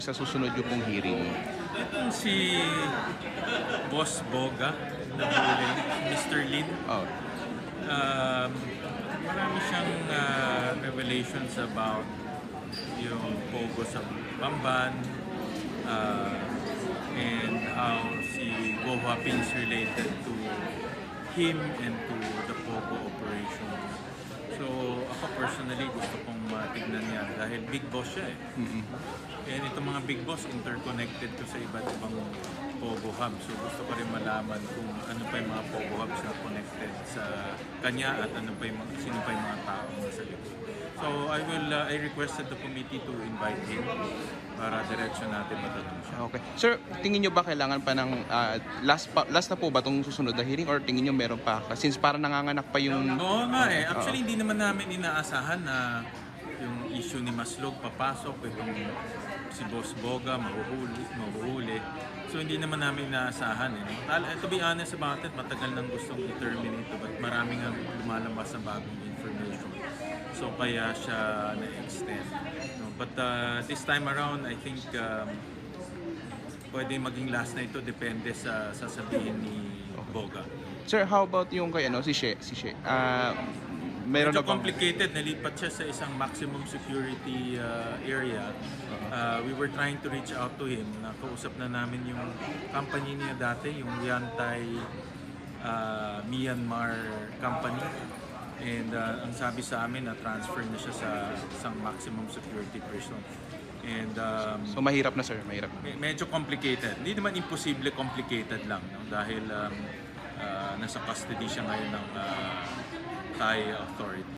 sa susunod yung pong hearing? Itong si Boss Boga, nahuli, Mr. Lin, Oh, marami siyang revelations about yung Pogo sa Bamban, and how si Go Huaping is related to him and to the Pogo operation. So ako personally gusto kong matignan yan dahil big boss siya eh. And itong mga big boss interconnected to sa iba't ibang Pogo hub. So gusto ko rin malaman kung ano pa yung mga Pogo hubs na connected sa kanya at ano pa yung sino pa yung mga tao nasa likod. So I requested the committee to invite him para direksyon natin matatanong siya. okay. Sir, tingin nyo ba kailangan pa ng last na po ba itong susunod na hearing or tingin nyo meron pa? Since parang nanganganak pa yung... Oo nga eh. Actually, hindi naman namin inaasahan na yung issue ni Maslog papasok, itong si Boss Boga mahuhuli. So hindi naman namin inaasahan eh. To be honest about it, matagal nang gustong i-terminate ito, but maraming ang lumalabas na bagong information. So kaya siya na-extend. No, but this time around, I think pwede maging last na ito, depende sa sasabihin ni Boga. Sir, how about yung kay si She? Meron Medyo na bang... complicated. Nalipat siya sa isang maximum security area. We were trying to reach out to him. Nakausap na namin yung company niya dati, yung Yantai Myanmar company. And ang sabi sa amin na transfer na siya sa isang maximum security prison. And So mahirap na sir, mahirap. medyo complicated. Hindi naman imposible, complicated lang. No? Dahil nasa custody siya ngayon ng Thai authority.